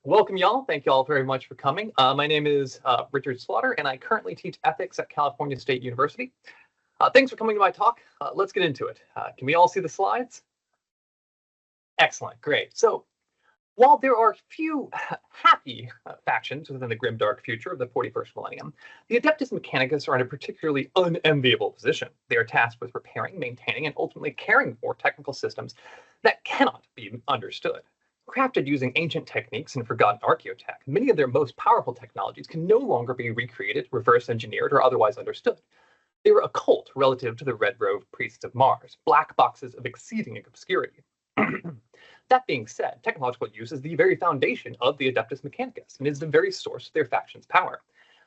Welcome, y'all. Thank you all very much for coming. My name is Richard Slaughter, and I currently teach ethics at California State University. Thanks for coming to my talk. Let's get into it. Can we all see the slides? Excellent, great. So, while there are few happy factions within the grimdark future of the 41st millennium, the Adeptus Mechanicus are in a particularly unenviable position. They are tasked with repairing, maintaining, and ultimately caring for technical systems that cannot be understood. Crafted using ancient techniques and forgotten archaeotech, many of their most powerful technologies can no longer be recreated, reverse engineered, or otherwise understood. They were occult relative to the red-robed priests of Mars, black boxes of exceeding obscurity. That being said, technological use is the very foundation of the Adeptus Mechanicus and is the very source of their faction's power.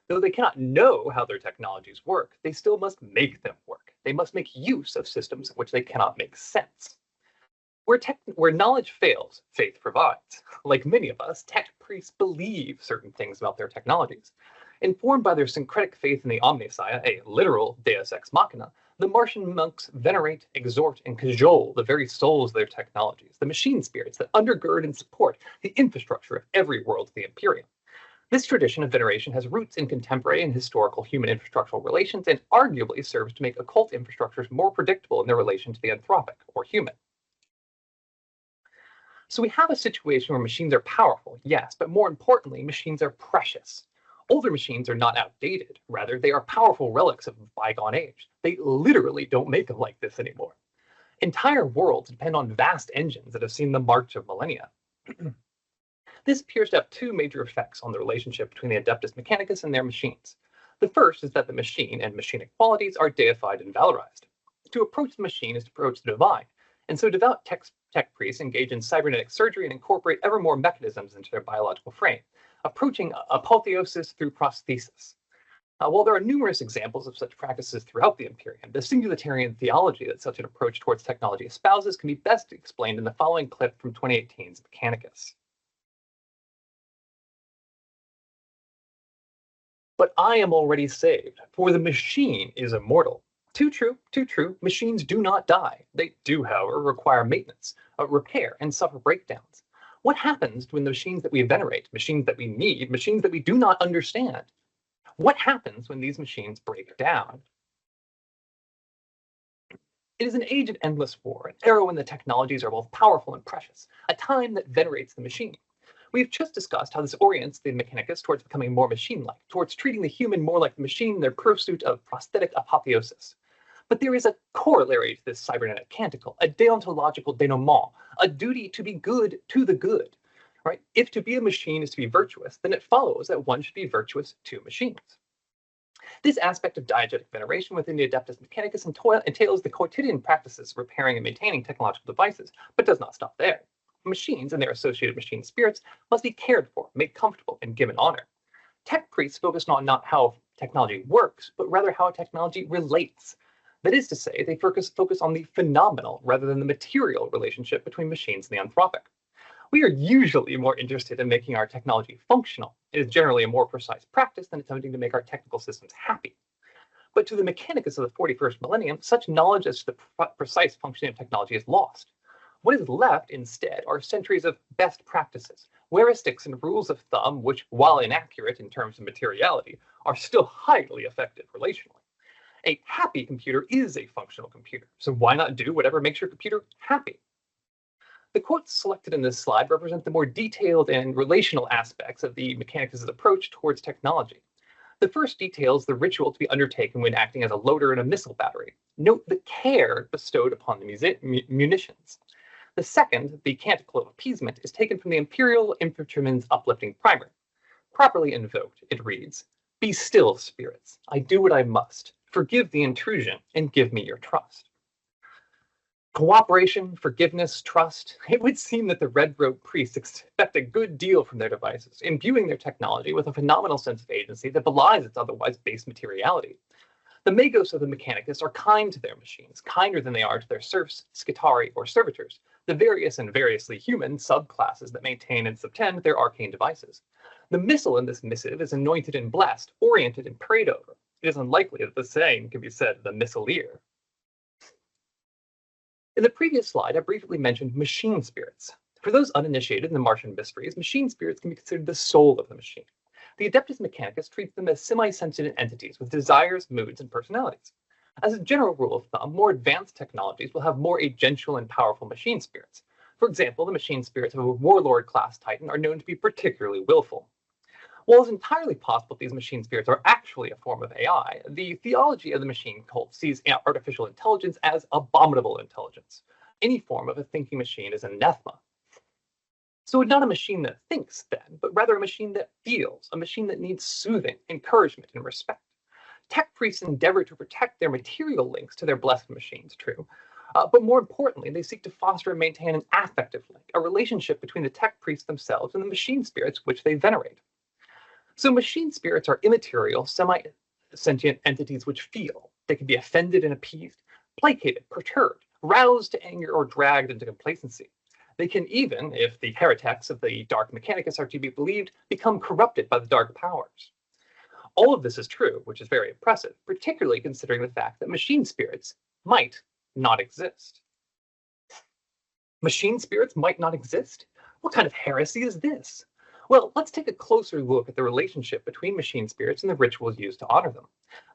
Though they cannot know how their technologies work, they still must make them work. They must make use of systems in which they cannot make sense. Where knowledge fails, faith provides. Like many of us, tech priests believe certain things about their technologies. Informed by their syncretic faith in the Omnissiah, a literal deus ex machina, the Martian monks venerate, exhort, and cajole the very souls of their technologies, the machine spirits that undergird and support the infrastructure of every world of the Imperium. This tradition of veneration has roots in contemporary and historical human infrastructural relations and arguably serves to make occult infrastructures more predictable in their relation to the anthropic, or human. So we have a situation where machines are powerful, yes, but more importantly, machines are precious. Older machines are not outdated. Rather, they are powerful relics of a bygone age. They literally don't make them like this anymore. Entire worlds depend on vast engines that have seen the march of millennia. This appears to have two major effects on the relationship between the Adeptus Mechanicus and their machines. The first is that the machine and machinic qualities are deified and valorized. To approach the machine is to approach the divine, and so devout tech priests engage in cybernetic surgery and incorporate ever more mechanisms into their biological frame, approaching apotheosis through prosthesis. While there are numerous examples of such practices throughout the Imperium, the singularitarian theology that such an approach towards technology espouses can be best explained in the following clip from 2018's Mechanicus. But I am already saved, for the machine is immortal. Too true, too true. Machines do not die. They do, however, require maintenance, repair, and suffer breakdowns. What happens when the machines that we venerate, machines that we need, machines that we do not understand? What happens when these machines break down? It is an age of endless war, an era when the technologies are both powerful and precious, a time that venerates the machine. We've just discussed how this orients the Mechanicus towards becoming more machine-like, towards treating the human more like the machine in their pursuit of prosthetic apotheosis. But there is a corollary to this cybernetic canticle, a deontological denouement, a duty to be good to the good. Right? If to be a machine is to be virtuous, then it follows that one should be virtuous to machines. This aspect of diegetic veneration within the Adeptus Mechanicus entails the quotidian practices of repairing and maintaining technological devices, but does not stop there. Machines and their associated machine spirits must be cared for, made comfortable, and given honor. Tech priests focus on not how technology works, but rather how technology relates. That is to say, they focus on the phenomenal rather than the material relationship between machines and the anthropic. We are usually more interested in making our technology functional. It is generally a more precise practice than attempting to make our technical systems happy. But to the Mechanicus of the 41st millennium, such knowledge as to the precise functioning of technology is lost. What is left instead are centuries of best practices, heuristics and rules of thumb which, while inaccurate in terms of materiality, are still highly effective relationally. A happy computer is a functional computer, so why not do whatever makes your computer happy? The quotes selected in this slide represent the more detailed and relational aspects of the Mechanicus' approach towards technology. The first details the ritual to be undertaken when acting as a loader in a missile battery. Note the care bestowed upon the munitions. The second, the canticle of appeasement, is taken from the Imperial Infantryman's uplifting primer. Properly invoked, it reads, "Be still, spirits. I do what I must. Forgive the intrusion and give me your trust." Cooperation, forgiveness, trust. It would seem that the red-robed priests expect a good deal from their devices, imbuing their technology with a phenomenal sense of agency that belies its otherwise base materiality. The Magos of the Mechanicus are kind to their machines, kinder than they are to their serfs, scitari, or servitors, the various and variously human subclasses that maintain and subtend their arcane devices. The missile in this missive is anointed and blessed, oriented and prayed over. It is unlikely that the same can be said of the missileer. In the previous slide, I briefly mentioned machine spirits. For those uninitiated in the Martian mysteries, machine spirits can be considered the soul of the machine. The Adeptus Mechanicus treats them as semi-sentient entities with desires, moods, and personalities. As a general rule of thumb, more advanced technologies will have more agential and powerful machine spirits. For example, the machine spirits of a warlord-class titan are known to be particularly willful. While it's entirely possible these machine spirits are actually a form of AI, the theology of the machine cult sees artificial intelligence as abominable intelligence. Any form of a thinking machine is anathema. So not a machine that thinks, then, but rather a machine that feels, a machine that needs soothing, encouragement, and respect. Tech priests endeavor to protect their material links to their blessed machines, true. But more importantly, they seek to foster and maintain an affective link, a relationship between the tech priests themselves and the machine spirits which they venerate. So machine spirits are immaterial, semi-sentient entities which feel. They can be offended and appeased, placated, perturbed, roused to anger, or dragged into complacency. They can even, if the heretics of the Dark Mechanicus are to be believed, become corrupted by the dark powers. All of this is true, which is very impressive, particularly considering the fact that machine spirits might not exist. Machine spirits might not exist? What kind of heresy is this? Well, let's take a closer look at the relationship between machine spirits and the rituals used to honor them.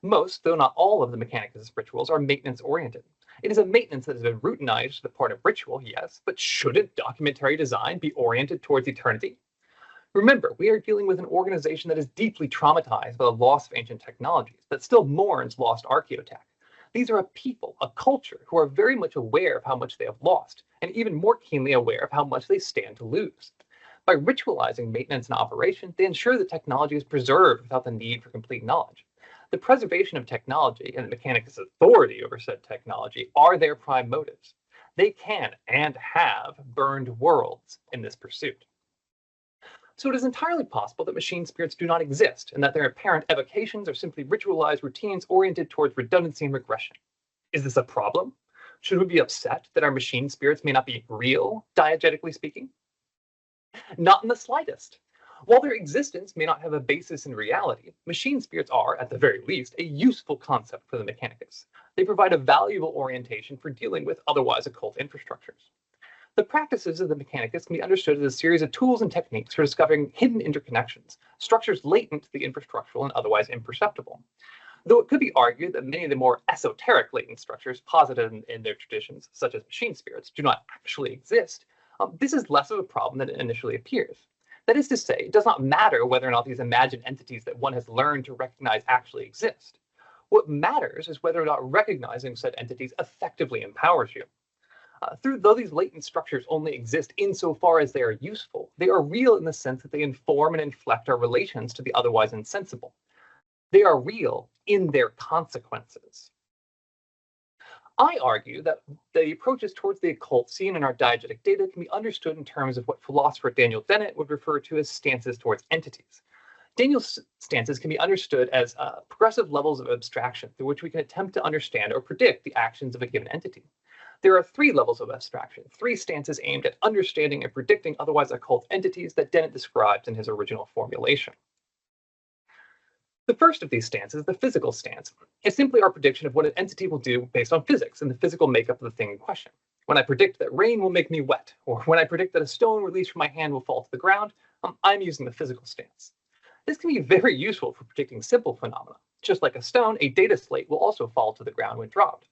Most, though not all, of the Mechanicus rituals are maintenance-oriented. It is a maintenance that has been routinized to the part of ritual, yes, but shouldn't documentary design be oriented towards eternity? Remember, we are dealing with an organization that is deeply traumatized by the loss of ancient technologies, that still mourns lost archaeotech. These are a people, a culture, who are very much aware of how much they have lost, and even more keenly aware of how much they stand to lose. By ritualizing maintenance and operation, they ensure that technology is preserved without the need for complete knowledge. The preservation of technology and the Mechanicus' authority over said technology are their prime motives. They can and have burned worlds in this pursuit. So it is entirely possible that machine spirits do not exist, and that their apparent evocations are simply ritualized routines oriented towards redundancy and regression. Is this a problem? Should we be upset that our machine spirits may not be real, diegetically speaking? Not in the slightest. While their existence may not have a basis in reality, machine spirits are, at the very least, a useful concept for the Mechanicus. They provide a valuable orientation for dealing with otherwise occult infrastructures. The practices of the Mechanicus can be understood as a series of tools and techniques for discovering hidden interconnections, structures latent to the infrastructural and otherwise imperceptible. Though it could be argued that many of the more esoteric latent structures posited in their traditions, such as machine spirits, do not actually exist, this is less of a problem than it initially appears. That is to say, it does not matter whether or not these imagined entities that one has learned to recognize actually exist. What matters is whether or not recognizing said entities effectively empowers you. Though these latent structures only exist insofar as they are useful, they are real in the sense that they inform and inflect our relations to the otherwise insensible. They are real in their consequences. I argue that the approaches towards the occult seen in our diegetic data can be understood in terms of what philosopher Daniel Dennett would refer to as stances towards entities. Daniel's stances can be understood as progressive levels of abstraction through which we can attempt to understand or predict the actions of a given entity. There are 3 levels of abstraction, 3 stances aimed at understanding and predicting otherwise occult entities that Dennett describes in his original formulation. The first of these stances, the physical stance, is simply our prediction of what an entity will do based on physics and the physical makeup of the thing in question. When I predict that rain will make me wet, or when I predict that a stone released from my hand will fall to the ground, I'm using the physical stance. This can be very useful for predicting simple phenomena. Just like a stone, a data slate will also fall to the ground when dropped.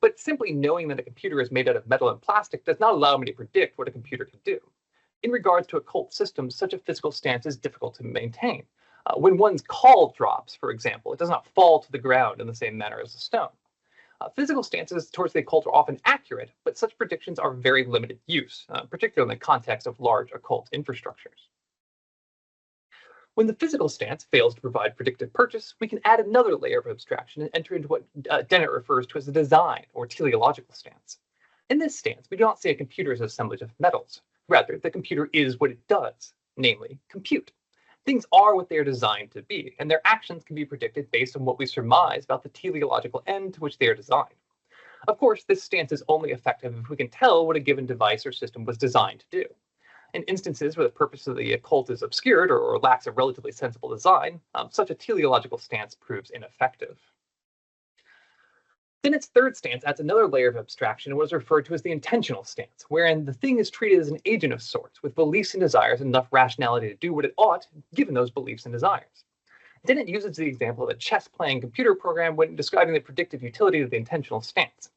But simply knowing that a computer is made out of metal and plastic does not allow me to predict what a computer can do. In regards to occult systems, such a physical stance is difficult to maintain. When one's call drops, for example, it does not fall to the ground in the same manner as a stone. Physical stances towards the occult are often accurate, but such predictions are very limited use, particularly in the context of large occult infrastructures. When the physical stance fails to provide predictive purchase, we can add another layer of abstraction and enter into what Dennett refers to as the design or teleological stance. In this stance, we do not say a computer is an assemblage of metals. Rather, the computer is what it does, namely, compute. Things are what they are designed to be, and their actions can be predicted based on what we surmise about the teleological end to which they are designed. Of course, this stance is only effective if we can tell what a given device or system was designed to do. In instances where the purpose of the occult is obscured or lacks a relatively sensible design, such a teleological stance proves ineffective. Dennett's third stance adds another layer of abstraction in what is referred to as the intentional stance, wherein the thing is treated as an agent of sorts, with beliefs and desires and enough rationality to do what it ought, given those beliefs and desires. Dennett uses the example of a chess-playing computer program when describing the predictive utility of the intentional stance.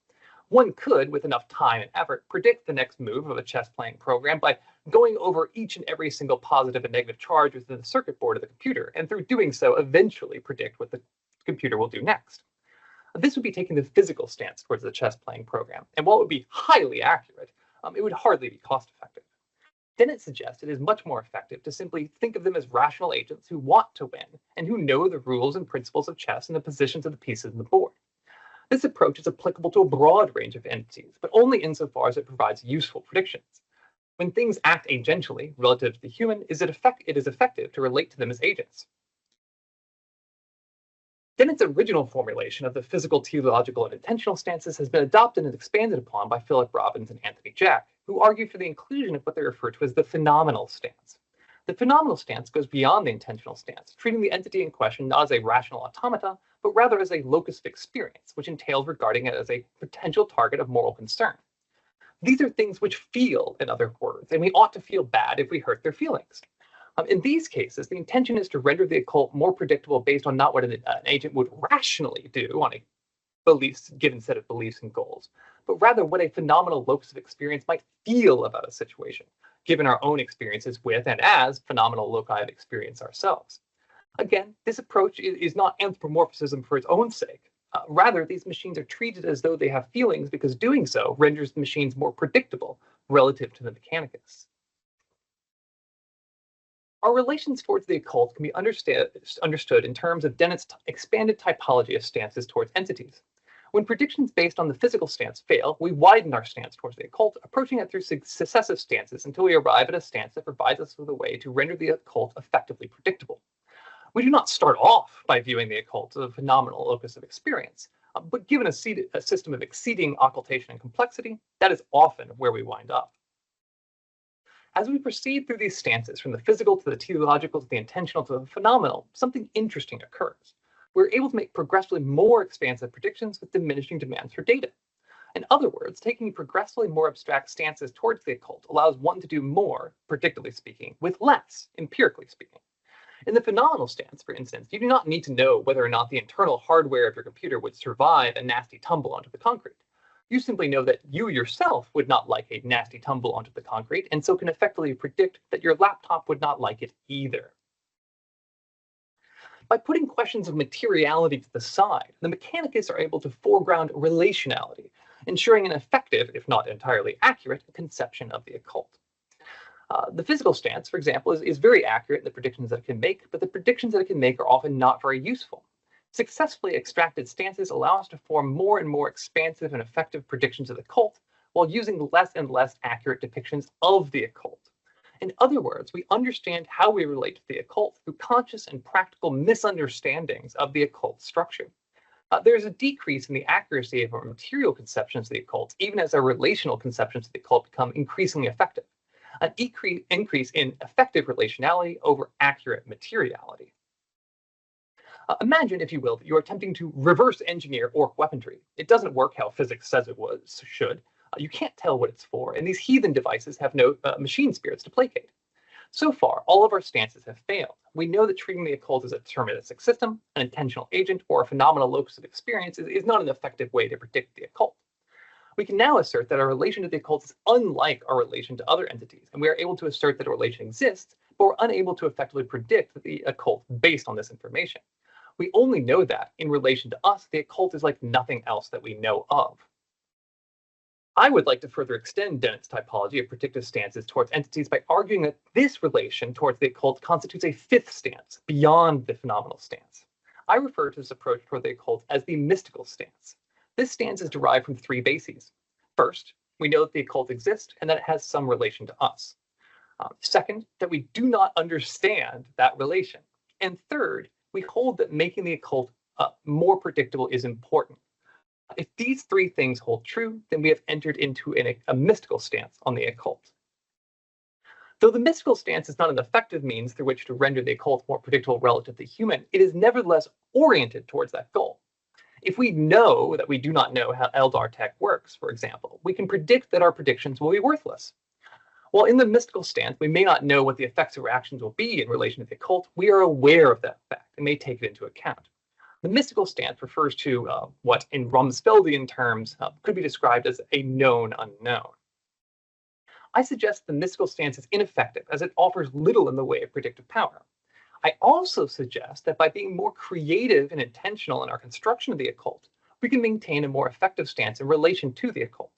One could, with enough time and effort, predict the next move of a chess-playing program by going over each and every single positive and negative charge within the circuit board of the computer, and through doing so, eventually predict what the computer will do next. This would be taking the physical stance towards the chess-playing program, and while it would be highly accurate, it would hardly be cost-effective. Dennett suggests it is much more effective to simply think of them as rational agents who want to win, and who know the rules and principles of chess and the positions of the pieces on the board. This approach is applicable to a broad range of entities, but only insofar as it provides useful predictions. When things act agentially relative to the human, it is effective to relate to them as agents. Dennett's original formulation of the physical, teleological, and intentional stances has been adopted and expanded upon by Philip Robbins and Anthony Jack, who argue for the inclusion of what they refer to as the phenomenal stance. The phenomenal stance goes beyond the intentional stance, treating the entity in question not as a rational automata, but rather as a locus of experience, which entails regarding it as a potential target of moral concern. These are things which feel, in other words, and we ought to feel bad if we hurt their feelings. In these cases, the intention is to render the occult more predictable based on not what an agent would rationally do on a given set of beliefs and goals, but rather what a phenomenal locus of experience might feel about a situation, given our own experiences with and as phenomenal loci of experience ourselves. Again, this approach is not anthropomorphism for its own sake. Rather, these machines are treated as though they have feelings because doing so renders the machines more predictable relative to the Mechanicus. Our relations towards the occult can be understood in terms of Dennett's expanded typology of stances towards entities. When predictions based on the physical stance fail, we widen our stance towards the occult, approaching it through successive stances until we arrive at a stance that provides us with a way to render the occult effectively predictable. We do not start off by viewing the occult as a phenomenal locus of experience, but given a system of exceeding occultation and complexity, that is often where we wind up. As we proceed through these stances, from the physical to the teleological to the intentional to the phenomenal, something interesting occurs. We're able to make progressively more expansive predictions with diminishing demands for data. In other words, taking progressively more abstract stances towards the occult allows one to do more, predictably speaking, with less, empirically speaking. In the phenomenal stance, for instance, you do not need to know whether or not the internal hardware of your computer would survive a nasty tumble onto the concrete. You simply know that you yourself would not like a nasty tumble onto the concrete, and so can effectively predict that your laptop would not like it either. By putting questions of materiality to the side, the Mechanicus are able to foreground relationality, ensuring an effective, if not entirely accurate, conception of the occult. The physical stance, for example, is very accurate in the predictions that it can make, but the predictions that it can make are often not very useful. Successfully extracted stances allow us to form more and more expansive and effective predictions of the occult, while using less and less accurate depictions of the occult. In other words, we understand how we relate to the occult through conscious and practical misunderstandings of the occult structure. There is a decrease in the accuracy of our material conceptions of the occult, even as our relational conceptions of the occult become increasingly effective. An increase in effective relationality over accurate materiality. Imagine, if you will, that you're attempting to reverse engineer orc weaponry. It doesn't work how physics says it should. You can't tell what it's for, and these heathen devices have no machine spirits to placate. So far, all of our stances have failed. We know that treating the occult as a deterministic system, an intentional agent, or a phenomenal locus of experience is not an effective way to predict the occult. We can now assert that our relation to the occult is unlike our relation to other entities, and we are able to assert that a relation exists, but we're unable to effectively predict the occult based on this information. We only know that, in relation to us, the occult is like nothing else that we know of. I would like to further extend Dennett's typology of predictive stances towards entities by arguing that this relation towards the occult constitutes a fifth stance, beyond the phenomenal stance. I refer to this approach toward the occult as the mystical stance. This stance is derived from three bases. First, we know that the occult exists and that it has some relation to us. Second, that we do not understand that relation. And third, we hold that making the occult more predictable is important. If these three things hold true, then we have entered into a mystical stance on the occult. Though the mystical stance is not an effective means through which to render the occult more predictable relative to the human, it is nevertheless oriented towards that goal. If we know that we do not know how Eldar tech works, for example, we can predict that our predictions will be worthless. While in the mystical stance, we may not know what the effects or actions will be in relation to the occult, we are aware of that fact and may take it into account. The mystical stance refers to what, in Rumsfeldian terms, could be described as a known unknown. I suggest the mystical stance is ineffective as it offers little in the way of predictive power. I also suggest that by being more creative and intentional in our construction of the occult, we can maintain a more effective stance in relation to the occult.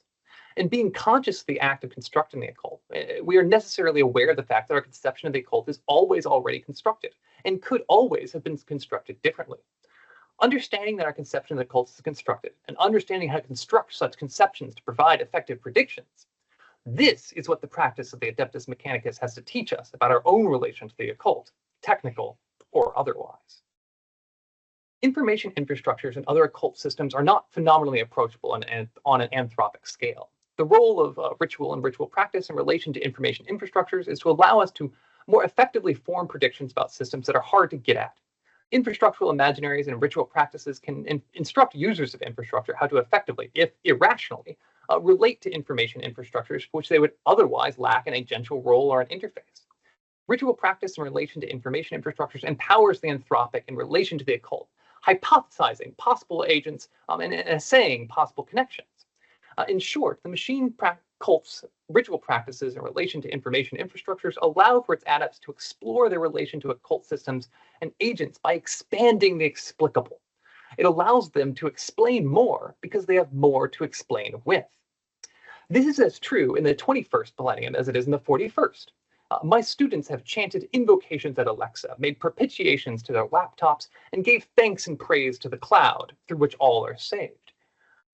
And being conscious of the act of constructing the occult, we are necessarily aware of the fact that our conception of the occult is always already constructed and could always have been constructed differently. Understanding that our conception of the occult is constructed and understanding how to construct such conceptions to provide effective predictions, this is what the practice of the Adeptus Mechanicus has to teach us about our own relation to the occult, technical or otherwise. Information infrastructures and other occult systems are not phenomenally approachable on an anthropic scale. The role of ritual and ritual practice in relation to information infrastructures is to allow us to more effectively form predictions about systems that are hard to get at. Infrastructural imaginaries and ritual practices can instruct users of infrastructure how to effectively, if irrationally, relate to information infrastructures which they would otherwise lack in a gentle role or an interface. Ritual practice in relation to information infrastructures empowers the anthropic in relation to the occult, hypothesizing possible agents and assaying possible connections. In short, the machine cult's ritual practices in relation to information infrastructures allow for its adepts to explore their relation to occult systems and agents by expanding the explicable. It allows them to explain more because they have more to explain with. This is as true in the 21st millennium as it is in the 41st. My students have chanted invocations at Alexa, made propitiations to their laptops, and gave thanks and praise to the cloud, through which all are saved.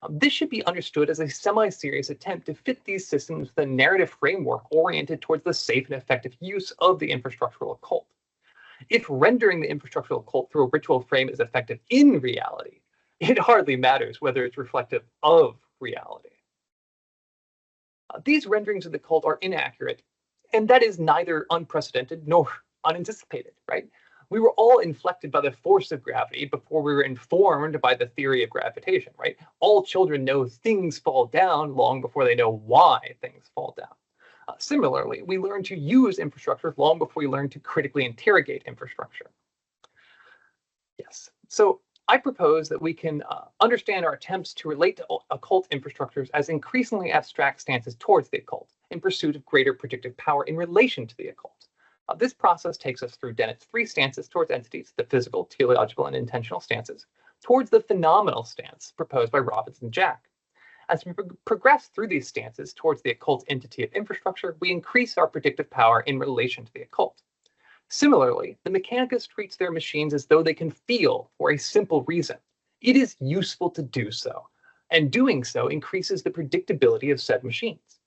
This should be understood as a semi-serious attempt to fit these systems with a narrative framework oriented towards the safe and effective use of the infrastructural occult. If rendering the infrastructural occult through a ritual frame is effective in reality, it hardly matters whether it's reflective of reality. These renderings of the cult are inaccurate, and that is neither unprecedented nor unanticipated, right? We were all inflected by the force of gravity before we were informed by the theory of gravitation, right? All children know things fall down long before they know why things fall down. Similarly, we learn to use infrastructure long before we learn to critically interrogate infrastructure. Yes, so I propose that we can understand our attempts to relate to occult infrastructures as increasingly abstract stances towards the occult in pursuit of greater predictive power in relation to the occult. This process takes us through Dennett's three stances towards entities, the physical, teleological, and intentional stances, towards the phenomenal stance proposed by Robbins and Jack. As we progress through these stances towards the occult entity of infrastructure, we increase our predictive power in relation to the occult. Similarly, the Mechanicus treats their machines as though they can feel for a simple reason. It is useful to do so, and doing so increases the predictability of said machines.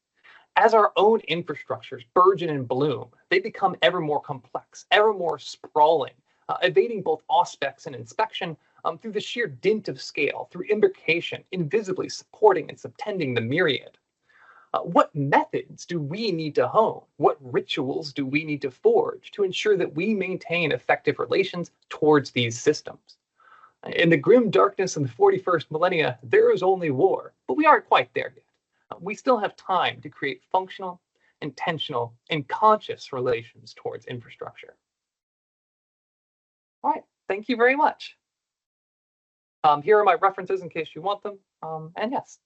As our own infrastructures burgeon and bloom, they become ever more complex, ever more sprawling, evading both auspex and inspection through the sheer dint of scale, through imbrication, invisibly supporting and subtending the myriad. What methods do we need to hone? What rituals do we need to forge to ensure that we maintain effective relations towards these systems? In the grim darkness of the 41st millennia, there is only war, but we aren't quite there yet. We still have time to create functional, intentional, and conscious relations towards infrastructure. All right, thank you very much. Here are my references in case you want them. And yes,